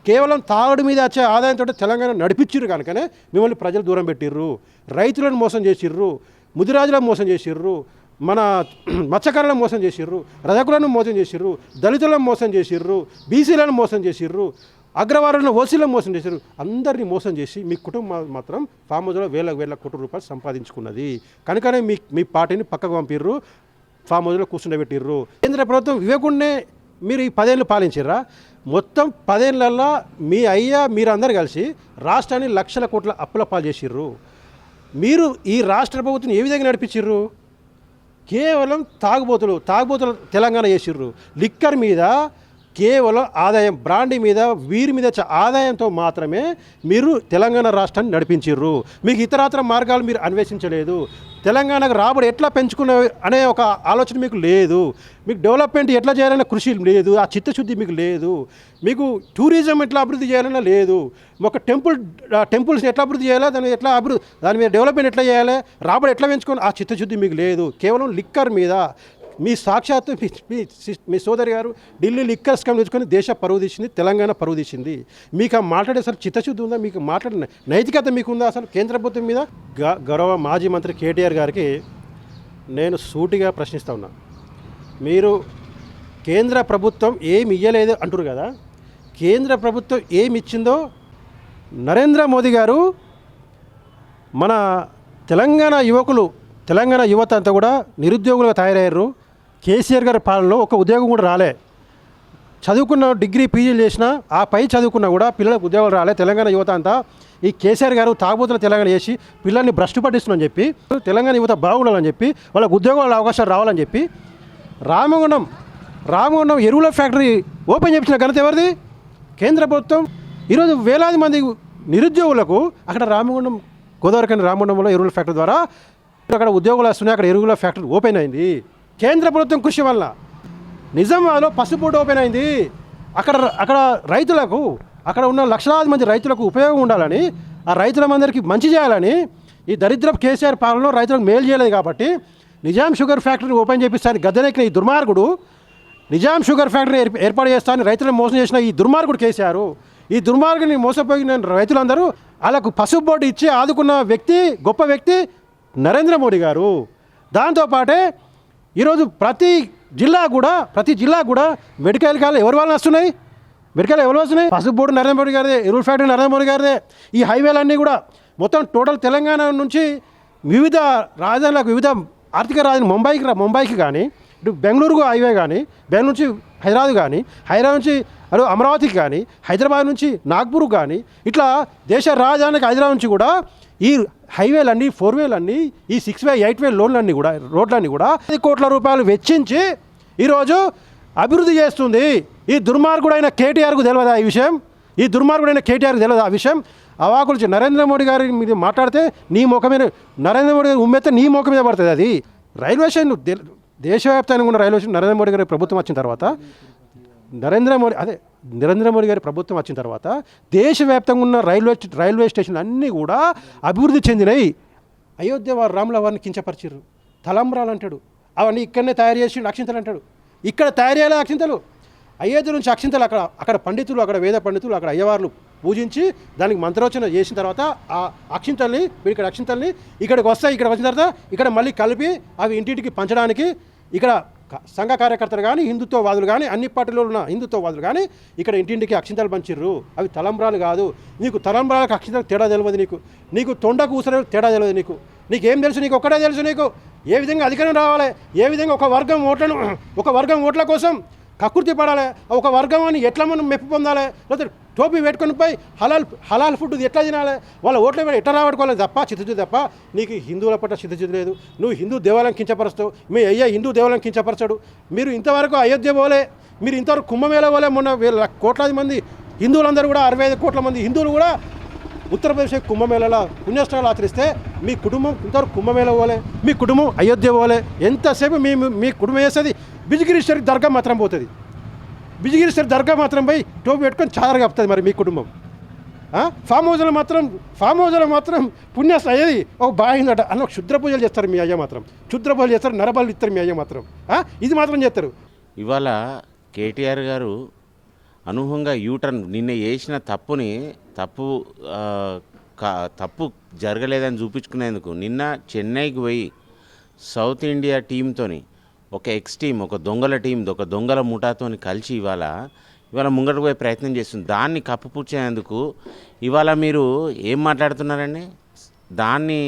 కేవలం తాగుడు మీద వచ్చే ఆదాయంతో తెలంగాణ నడిపించిర్రు కనుకనే మిమ్మల్ని ప్రజలు దూరం పెట్టిర్రు. రైతులను మోసం చేసిర్రు, ముదిరాజులను మోసం చేసిర్రు, మన మత్స్యకారులను మోసం చేసిర్రు, రజకులను మోసం చేసిర్రు, దళితులను మోసం చేసిర్రు, బీసీలను మోసం చేసిర్రు, అగ్రవారులను ఓసీలను మోసం చేశారు. అందరినీ మోసం చేసి మీ కుటుంబం మాత్రం ఫామ్ హౌస్లో వేల కోట్ల రూపాయలు సంపాదించుకున్నది. కనుకనే మీ పార్టీని పక్కకు పంపిర్రు, ఫామ్ హౌస్లో కూర్చుండబెట్టిర్రు. కేంద్ర ప్రభుత్వం ఇవ్వకుండానే మీరు ఈ 10 ఏళ్ళు పాలించారా? మొత్తం 10 ఏళ్ళల్లో మీరందరూ కలిసి రాష్ట్రాన్ని లక్షల కోట్ల అప్పుల పాలు చేసిర్రు. మీరు ఈ రాష్ట్ర ప్రభుత్వం ఏ విధంగా నడిపించిర్రు? కేవలం తాగుబోతులు తెలంగాణ చేసిర్రు. లిక్కర్ మీద కేవలం ఆదాయం, బ్రాండీ మీద, వీరి మీద ఆదాయంతో మాత్రమే మీరు తెలంగాణ రాష్ట్రాన్ని నడిపించిర్రు. మీకు ఇతరాతర మార్గాలు మీరు అన్వేషించలేదు. తెలంగాణకు రాబడి ఎట్లా పెంచుకునే అనే ఒక ఆలోచన మీకు లేదు. మీకు డెవలప్మెంట్ ఎట్లా చేయాలనే కృషి లేదు. ఆ చిత్తశుద్ధి మీకు లేదు. మీకు టూరిజం ఎట్లా అభివృద్ధి చేయాలన్నా లేదు. ఒక టెంపుల్స్ని ఎట్లా అభివృద్ధి చేయాలా, దాని మీద డెవలప్మెంట్ ఎట్లా చేయాలి, రాబడి ఎట్లా పెంచుకోవాలి, ఆ చిత్తశుద్ధి మీకు లేదు. కేవలం లిక్కర్ మీద మీ సాక్షాత్తు మీ సోదరి గారు ఢిల్లీ లిక్కర్ స్కామ్ తెచ్చుకొని దేశ పరువు తీసింది, తెలంగాణ పరువు తీసింది. మీకు ఆ మాట్లాడే అసలు చిత్తశుద్ధి ఉందా? మీకు మాట్లాడిన నైతికత మీకుందా? అసలు కేంద్ర ప్రభుత్వం మీద గౌరవ మాజీ మంత్రి కేటీఆర్ గారికి నేను సూటిగా ప్రశ్నిస్తూ ఉన్నా. మీరు కేంద్ర ప్రభుత్వం ఏమి ఇయ్యలేదు అంటారు కదా, కేంద్ర ప్రభుత్వం ఏమి ఇచ్చిందో నరేంద్ర మోదీ గారు మన తెలంగాణ యువత అంతా కూడా నిరుద్యోగులుగా తయారయ్యారు. కేసీఆర్ గారి పాలనలో ఒక ఉద్యోగం కూడా రాలే. చదువుకున్న డిగ్రీ పీజీలు చేసినా ఆ పై చదువుకున్నా కూడా పిల్లలకు ఉద్యోగాలు రాలే. తెలంగాణ యువత అంతా ఈ కేసీఆర్ గారు తాగుబోతుల తెలంగాణ చేసి పిల్లల్ని భ్రష్టు పట్టిస్తున్నామని చెప్పి, తెలంగాణ యువత బాగుండాలని చెప్పి, వాళ్ళకు ఉద్యోగాల అవకాశాలు రావాలని చెప్పి రామగుండం ఎరువుల ఫ్యాక్టరీ ఓపెన్ చేయించిన ఘనత ఎవరిది? కేంద్ర ప్రభుత్వం. ఈరోజు వేలాది మంది నిరుద్యోగులకు అక్కడ గోదావరికని రామగుండంలో ఎరువుల ఫ్యాక్టరీ ద్వారా అక్కడ ఉద్యోగాలు వస్తున్నాయి. అక్కడ ఎరువుల ఫ్యాక్టరీ ఓపెన్ అయింది కేంద్ర ప్రభుత్వం కృషి వల్ల. నిజామాబాద్లో పసుపు ఓపెన్ అయింది. అక్కడ రైతులకు, అక్కడ ఉన్న లక్షలాది మంది రైతులకు ఉపయోగం ఉండాలని, ఆ రైతులందరికీ మంచి చేయాలని ఈ దరిద్రపు కేసీఆర్ పాలనలో రైతులకు మేలు చేయలేదు కాబట్టి నిజాం షుగర్ ఫ్యాక్టరీ ఓపెన్ చేపిస్తాను గద్దెనెక్కిన ఈ దుర్మార్గుడు, నిజాం షుగర్ ఫ్యాక్టరీ ఏర్పాటు చేస్తాను రైతులను మోసం చేసిన ఈ దుర్మార్గుడు కేసీఆర్, ఈ దుర్మార్గుని మోసపోయిన రైతులందరూ వాళ్ళకు పసుపు బోర్డు ఇచ్చి ఆదుకున్న వ్యక్తి, గొప్ప వ్యక్తి నరేంద్ర మోడీ గారు. దాంతోపాటే ఈరోజు ప్రతి జిల్లా కూడా మెడికల్ కాలేజ్ ఎవరి వల్ల వస్తున్నాయి? పసుపు బోర్డు నరేంద్ర మోడీ గారిదే, ఎరువుల ఫ్యాక్టరీ నరేంద్ర మోడీ గారిదే. ఈ హైవేలన్నీ కూడా మొత్తం టోటల్ తెలంగాణ నుంచి వివిధ రాజధానులకు, వివిధ ఆర్థిక రాజధాని ముంబైకి కానీ, ఇటు బెంగళూరుకు హైవే కానీ, బెంగళూరు నుంచి హైదరాబాద్ కానీ, హైదరాబాద్ నుంచి అమరావతికి కానీ, హైదరాబాద్ నుంచి నాగ్పూర్కి కానీ, ఇట్లా దేశ రాజధానికి హైదరాబాద్ నుంచి కూడా ఈ హైవేలన్నీ, 4 వేలన్నీ, ఈ 6 వే 8 వే రోడ్లన్నీ కూడా 10 కోట్ల రూపాయలు వెచ్చించి ఈరోజు అభివృద్ధి చేస్తుంది. ఈ దుర్మార్గుడైన కేటీఆర్కు తెలియదా ఈ విషయం? ఆ విషయం అవాకులు నరేంద్ర మోడీ గారి మీద మాట్లాడితే నీ ముఖమైన నరేంద్ర మోడీ గారు ఉమ్మెత్తే నీ ముఖం మీద పడుతుంది. అది రైల్వే స్టేషన్ దేశవ్యాప్తంగా ఉన్న రైల్వే స్టేషన్ నరేంద్ర మోడీ గారి ప్రభుత్వం వచ్చిన తర్వాత నరేంద్ర మోడీ గారి ప్రభుత్వం వచ్చిన తర్వాత దేశవ్యాప్తంగా ఉన్న రైల్వే స్టేషన్లు అన్నీ కూడా అభివృద్ధి చెందినాయి. అయోధ్య వారు రాముల వారిని కించపరిచారు, తలంబ్రాలు అంటాడు, అవన్నీ ఇక్కడనే తయారు చేసి అక్షింతలు అంటాడు. ఇక్కడ తయారు చేయాలి అక్షింతలు. అయోధ్య నుంచి అక్షింతలు అక్కడ పండితులు, అక్కడ వేద పండితులు, అక్కడ అయ్యవార్లు పూజించి దానికి మంత్రోచన చేసిన తర్వాత ఆ అక్షింతల్ని ఇక్కడికి వస్తాయి. ఇక్కడ వచ్చిన తర్వాత ఇక్కడ మళ్ళీ కలిపి అవి ఇంటింటికి పంచడానికి ఇక్కడ సంఘ కార్యకర్తలు కానీ, హిందుత్వవాదులు కానీ, అన్ని పార్టీలో ఉన్న హిందుత్వవాదులు కానీ ఇక్కడ ఇంటింటికి అక్షింతలు పంచిర్రు. అవి తలంబ్రాలు కాదు. నీకు తలంబ్రాలకు అక్షింతలకు తేడా తెలియదు. నీకు తొండకు ఊసరే తేడా తెలియదు. నీకేం తెలుసు? నీకు ఒక్కటే తెలుసు. నీకు ఏ విధంగా అధికారం రావాలి, ఏ విధంగా ఒక వర్గం ఓట్ల కోసం కకృతి పడాలి, ఒక వర్గాన్ని ఎట్లా మనం మెప్పు పొందాలి, లేకపోతే టోపీ పెట్టుకొని పోయి హలాల్ ఫుడ్ ఎట్లా తినాలి, వాళ్ళ ఓట్ల మీద ఎట్లా రాబట్టుకోవాలి తప్ప చిత్తశుద్ధి తప్ప నీకు హిందువుల పట్ల చిత్తశుద్ధి లేదు. నువ్వు హిందూ దేవాలయం కించపరుస్తావు. మీ అయ్యా హిందూ దేవాలయం కించపరచాడు. మీరు ఇంతవరకు అయోధ్య పోలే, మీరు ఇంతవరకు కుంభమేళ పోలే. మొన్న కోట్లాది మంది హిందువులందరూ కూడా 65 కోట్ల మంది హిందువులు కూడా ఉత్తరప్రదేశ్ కుంభమేళలో పుణ్యస్థలాలు ఆచరిస్తే మీ కుటుంబం ఇంతవరకు కుంభమేళ పోలే, మీ కుటుంబం అయోధ్య పోలే. ఎంతసేపు మీ కుటుంబం వేసేది బిజిగిరీశ్వరి దర్గా మాత్రం పోతుంది. బిజిగిరీశ్వరి దర్గా మాత్రం పోయి టోపీ పెట్టుకొని చాదర కప్పుతుంది. మరి మీ కుటుంబం ఫామ్ హౌస్లో మాత్రం పుణ్యస్థలం ఏది ఒక బాగుందట అన్న క్షుద్ర పూజలు చేస్తారు. మీ అయ్య మాత్రం క్షుద్ర పూజలు చేస్తారు, నరబలు ఇస్తారు. మీ అయ్య మాత్రం ఇది మాత్రం చేస్తారు. ఇవాళ కేటీఆర్ గారు అనూహ్యంగా యూటర్న్ నిన్న చేసిన తప్పుని ఆ, తప్పు జరగలేదని చూపించుకునేందుకు నిన్న చెన్నైకి పోయి సౌత్ ఇండియా టీంతోని ఒక ఎక్స్ టీం, ఒక దొంగల టీం, ఒక దొంగల ముఠాతోని కలిసి ఇవాళ ముంగటికి పోయే ప్రయత్నం చేస్తుంది. దాన్ని కప్పుపుచ్చేందుకు ఇవాళ మీరు ఏం మాట్లాడుతున్నారండి? దాన్ని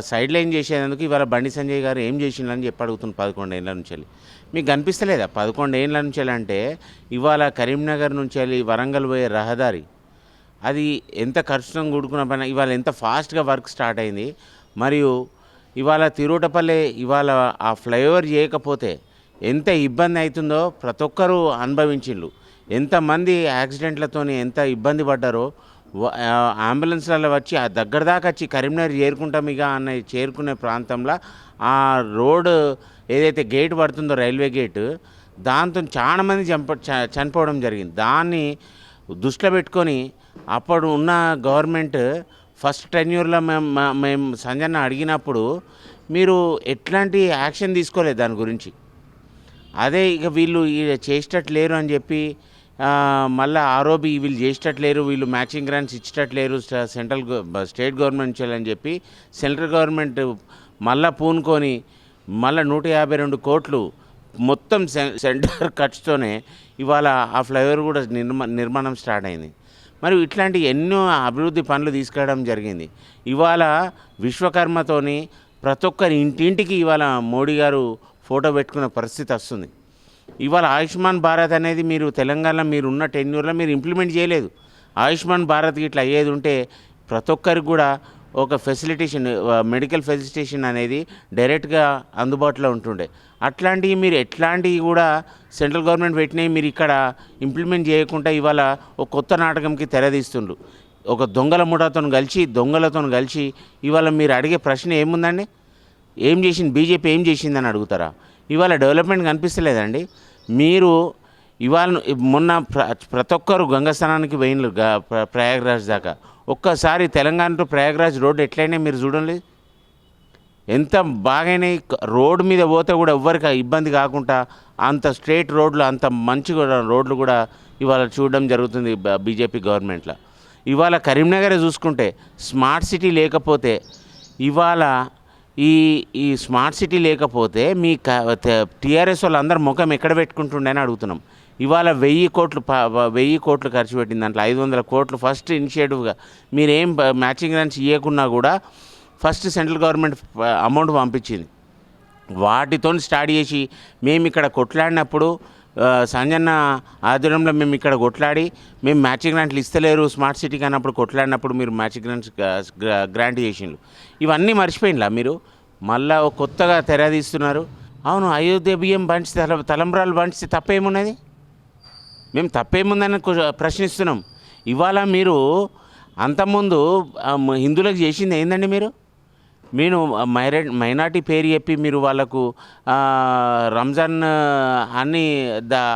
సైడ్ లైన్ చేసేందుకు ఇవాళ బండి సంజయ్ గారు ఏం చేసిందని చెప్పి అడుగుతున్నారు 11 ఏళ్ళ నుంచి వెళ్ళి. మీకు కనిపిస్తలేదా 11 ఏళ్ళ నుంచి అంటే ఇవాళ కరీంనగర్ నుంచి వెళ్ళి వరంగల్ పోయే రహదారి అది ఎంత ఖర్చుతో కూడుకున్న పని, ఇవాళ ఎంత ఫాస్ట్గా వర్క్ స్టార్ట్ అయింది. మరియు ఇవాళ తిరువటపల్లి ఇవాళ ఆ ఫ్లైఓవర్ చేయకపోతే ఎంత ఇబ్బంది అవుతుందో ప్రతి ఒక్కరూ అనుభవించిండ్రు. ఎంతమంది యాక్సిడెంట్లతో ఎంత ఇబ్బంది పడ్డారో అంబులెన్స్లలో వచ్చి ఆ దగ్గర దాకా వచ్చి కరీంనగర్ చేరుకుంటాం ఇక అన్న చేరుకునే ప్రాంతంలో ఆ రోడ్డు ఏదైతే గేట్ పడుతుందో రైల్వే గేటు దాంతో చాలామంది చనిపోవడం జరిగింది. దాన్ని దృష్టిలో పెట్టుకొని అప్పుడు ఉన్న గవర్నమెంట్ ఫస్ట్ టెన్యూర్లో మేము సంజన్న అడిగినప్పుడు మీరు ఎట్లాంటి యాక్షన్ తీసుకోలేదు దాని గురించి. అదే ఇక వీళ్ళు చేసేటట్లేరు అని చెప్పి మళ్ళీ ఆరోబి వీళ్ళు చేసేటట్లేరు, వీళ్ళు మ్యాచింగ్ గ్రాంట్స్ ఇచ్చేటట్లేరు స్టేట్ గవర్నమెంట్ చేయాలని చెప్పి సెంట్రల్ గవర్నమెంట్ మళ్ళీ పూనుకొని మళ్ళీ 152 కోట్లు మొత్తం సెంటర్ ఖర్చుతోనే ఇవాళ ఆ ఫ్లైఓవర్ కూడా నిర్మాణం స్టార్ట్ అయింది. మరి ఇట్లాంటి ఎన్నో అభివృద్ధి పనులు తీసుకురావడం జరిగింది. ఇవాళ విశ్వకర్మతోని ప్రతి ఒక్కరి ఇంటింటికి ఇవాళ మోడీ గారు ఫోటో పెట్టుకునే పరిస్థితి వస్తుంది. ఇవాళ ఆయుష్మాన్ భారత్ అనేది మీరు తెలంగాణలో మీరు ఉన్న టెన్యూర్లో మీరు ఇంప్లిమెంట్ చేయలేదు. ఆయుష్మాన్ భారత్ ఇట్లా అయ్యేది ఉంటే ప్రతి ఒక్కరికి కూడా ఒక ఫెసిలిటేషన్, మెడికల్ ఫెసిలిటేషన్ అనేది డైరెక్ట్గా అందుబాటులో ఉంటుండే. అట్లాంటివి మీరు ఎట్లాంటివి కూడా సెంట్రల్ గవర్నమెంట్ పెట్టినవి మీరు ఇక్కడ ఇంప్లిమెంట్ చేయకుండా ఇవాళ ఒక కొత్త నాటకంకి తెరదీస్తుండ్రు. ఒక దొంగల దొంగలతో కలిసి ఇవాళ మీరు అడిగే ప్రశ్న ఏముందండి? ఏం చేసింది బీజేపీ, ఏం చేసిందని అడుగుతారా? ఇవాళ డెవలప్మెంట్ కనిపిస్తలేదండి. మీరు ఇవాళ మొన్న ప్రతి ఒక్కరు గంగాస్నానానికి పోయినరు ప్రయాగ్రాజ్ దాకా. ఒక్కసారి తెలంగాణ టు ప్రయాగ్రాజ్ రోడ్డు ఎట్లయినా మీరు చూడండి, ఎంత బాగైనా రోడ్డు మీద పోతే కూడా ఎవ్వరికి ఇబ్బంది కాకుండా అంత స్ట్రేట్ రోడ్లు, అంత మంచి రోడ్లు కూడా ఇవాళ చూడడం జరుగుతుంది బీజేపీ గవర్నమెంట్లో. ఇవాళ కరీంనగర్ చూసుకుంటే స్మార్ట్ సిటీ లేకపోతే ఇవాళ ఈ స్మార్ట్ సిటీ లేకపోతే మీ టీఆర్ఎస్ వాళ్ళు అందరు ముఖం ఎక్కడ పెట్టుకుంటుండే అని అడుగుతున్నాం. ఇవాళ 1000 కోట్లు ఖర్చు పెట్టింది. దాంట్లో 500 కోట్లు ఫస్ట్ ఇనిషియేటివ్గా మీరేం మ్యాచింగ్ గ్రాంట్స్ ఇవ్వకున్నా కూడా ఫస్ట్ సెంట్రల్ గవర్నమెంట్ అమౌంట్ పంపించింది. వాటితో స్టార్ట్ చేసి మేము ఇక్కడ కొట్లాడినప్పుడు సంజన్న ఆధ్వర్యంలో మేము ఇక్కడ కొట్లాడి మేము మ్యాచింగ్ గ్రాంట్లు ఇస్తలేరు స్మార్ట్ సిటీకి అన్నప్పుడు కొట్లాడినప్పుడు మీరు మ్యాచింగ్ గ్రాంట్ చేసిండ్రు. ఇవన్నీ మర్చిపోయిండ్లా మీరు? మళ్ళీ కొత్తగా తెరదీస్తున్నారు. అవును, అయోధ్య బియ్యం పంచితే తలంబ్రాలు పంచితే తప్పేమున్నది? మేము తప్పేముందని ప్రశ్నిస్తున్నాం. ఇవాళ మీరు అంతకుముందు హిందువులకు చేసింది ఏందండి? మీరు మైనార్టీ పేరు చెప్పి మీరు వాళ్ళకు రంజాన్ అన్నీ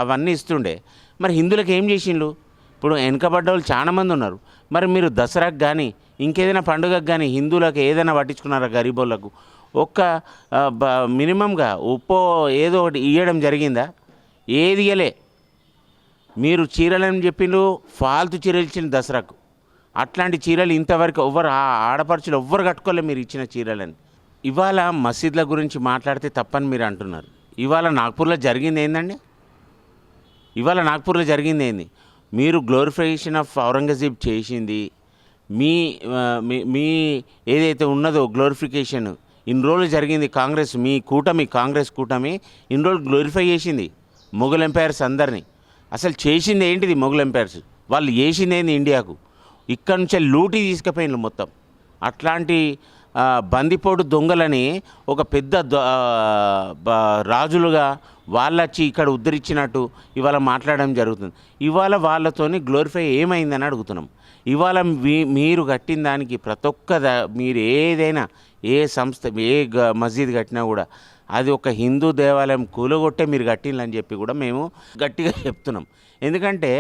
అవన్నీ ఇస్తుండే. మరి హిందువులకు ఏం చేసిండ్రు? ఇప్పుడు వెనుకబడ్డ వాళ్ళు చాలామంది ఉన్నారు. మరి మీరు దసరాకు కానీ ఇంకేదైనా పండుగకు కానీ హిందువులకు ఏదైనా పట్టించుకున్నారా? గరీబోళ్ళకు ఒక్క మినిమంగా ఉప్పో ఏదో ఒకటి ఇవ్వడం జరిగిందా? ఏది ఇవ్వలే. మీరు చీరలని చెప్పిండ్రు, ఫాల్తు చీరలు ఇచ్చిన దసరాకు. అట్లాంటి చీరలు ఇంతవరకు ఆడపడుచులు ఎవ్వరు కట్టుకోలే మీరు ఇచ్చిన చీరలని. ఇవాళ మసీద్ల గురించి మాట్లాడితే తప్పని మీరు అంటున్నారు. ఇవాళ నాగ్పూర్లో జరిగింది ఏందండి? మీరు గ్లోరిఫికేషన్ ఆఫ్ ఔరంగజేబ్ చేసింది మీ ఏదైతే ఉన్నదో గ్లోరిఫికేషన్ ఇన్ని రోజులు జరిగింది. కాంగ్రెస్ కూటమి ఇన్ని రోజులు గ్లోరిఫై చేసింది మొఘల్ ఎంపైర్స్ అందరినీ. అసలు చేసింది ఏంటిది? మొఘల్ ఎంపైర్స్ వాళ్ళు చేసింది ఏంది ఇండియాకు? ఇక్కడ నుంచే లూటీ తీసుకుపోయినారు మొత్తం. అట్లాంటి బందిపోటు దొంగలని ఒక పెద్ద రాజులుగా వాళ్ళొచ్చి ఇక్కడ ఉద్ధరించినట్టు ఇవాళ మాట్లాడడం జరుగుతుంది. ఇవాళ వాళ్ళతోని గ్లోరిఫై ఏమైందని అడుగుతున్నాం. ఇవాళ మీరు కట్టిన దానికి ప్రతి ఒక్క మీరు ఏదైనా ఏ సంస్థ మస్జిద్ కట్టినా కూడా అది ఒక హిందూ దేవాలయం కూలగొట్టే మీరు కట్టిందని చెప్పి కూడా మేము గట్టిగా చెప్తున్నాం. ఎందుకంటే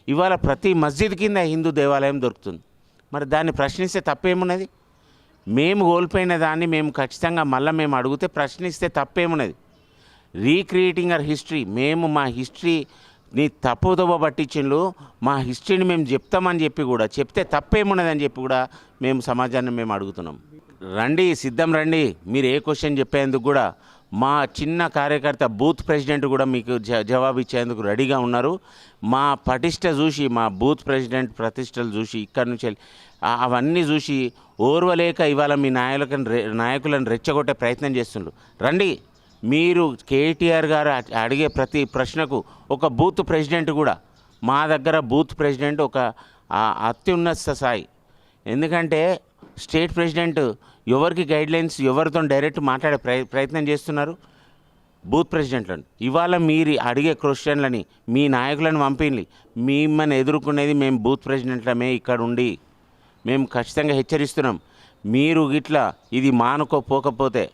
ఇవాళ ప్రతి మస్జిద్ కింద హిందూ దేవాలయం దొరుకుతుంది. మరి దాన్ని ప్రశ్నిస్తే తప్పేమున్నది? మేము కోల్పోయిన దాన్ని మేము ఖచ్చితంగా మళ్ళీ మేము అడిగితే ప్రశ్నిస్తే తప్పేమున్నది? Recreating our history. మేము మా హిస్టరీ నీ తప్పుదోవ పట్టించిండ్రు, మా హిస్టరీని మేము చెప్తామని చెప్పి కూడా, చెప్తే తప్పేమున్నదని చెప్పి కూడా మేము సమాజాన్ని మేము అడుగుతున్నాం. రండి, సిద్ధం రండి. మీరు ఏ క్వశ్చన్ చెప్పేందుకు కూడా మా చిన్న కార్యకర్త బూత్ ప్రెసిడెంట్ కూడా మీకు జవాబు ఇచ్చేందుకు రెడీగా ఉన్నారు. మా పటిష్ట చూసి, మా బూత్ ప్రెసిడెంట్ ప్రతిష్టలు చూసి, ఇక్కడి నుంచి అవన్నీ చూసి ఓర్వలేక ఇవాళ మీ నాయకులను రెచ్చగొట్టే ప్రయత్నం చేస్తుండ్రు. రండి, మీరు కేటీఆర్ గారు అడిగే ప్రతి ప్రశ్నకు ఒక బూత్ ప్రెసిడెంట్ కూడా, మా దగ్గర బూత్ ప్రెసిడెంట్ ఒక అత్యున్నత స్థాయి. ఎందుకంటే స్టేట్ ప్రెసిడెంట్ ఎవరికి గైడ్లైన్స్, ఎవరితో డైరెక్ట్ మాట్లాడే ప్రయత్నం చేస్తున్నారు బూత్ ప్రెసిడెంట్లను. ఇవాళ మీరు అడిగే క్వశ్చన్లని మీ నాయకులను పంపిండి, మిమ్మల్ని ఎదుర్కొనేది మేము బూత్ ప్రెసిడెంట్లమే ఇక్కడ ఉండి. మేము ఖచ్చితంగా హెచ్చరిస్తున్నాం. మీరు ఇట్లా ఇది మానుకోపోకపోతే,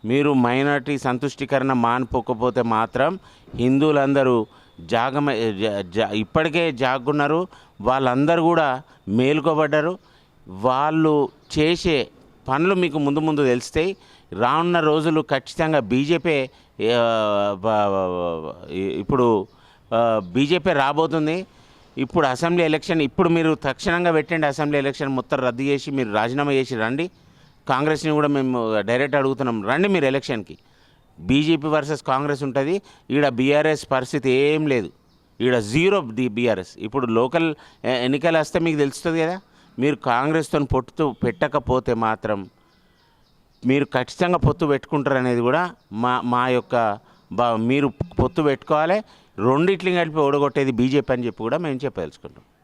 మీరు మైనారిటీ సంతుష్టీకరణ మానుకోకపోతే మాత్రం హిందువులందరూ ఇప్పటికే జాగున్నారు. వాళ్ళందరూ కూడా మేలుకోబడ్డారు. వాళ్ళు చేసే పనులు మీకు ముందు తెలుస్తాయి. రానున్న రోజులు ఖచ్చితంగా బీజేపీ ఇప్పుడు బీజేపీ రాబోతుంది. ఇప్పుడు అసెంబ్లీ ఎలక్షన్, ఇప్పుడు మీరు తక్షణంగా పెట్టండి అసెంబ్లీ ఎలక్షన్ మొత్తం రద్దు చేసి మీరు రాజీనామా చేసి రండి. కాంగ్రెస్ని కూడా మేము డైరెక్ట్ అడుగుతున్నాం, రండి మీరు ఎలక్షన్కి. బీజేపీ వర్సెస్ కాంగ్రెస్ ఉంటుంది. ఈడ బీఆర్ఎస్ పరిస్థితి ఏం లేదు, ఈడ జీరో బీఆర్ఎస్. ఇప్పుడు లోకల్ ఎన్నికలు వస్తే మీకు తెలుస్తుంది కదా. మీరు కాంగ్రెస్తో పొత్తు పెట్టకపోతే మాత్రం మీరు ఖచ్చితంగా పొత్తు పెట్టుకుంటారు అనేది కూడా మా యొక్క మీరు పొత్తు పెట్టుకోవాలి. రెండిట్లని కలిపి ఓడగొట్టేది బీజేపీ అని చెప్పి కూడా మేము చెప్పదలుచుకుంటాం.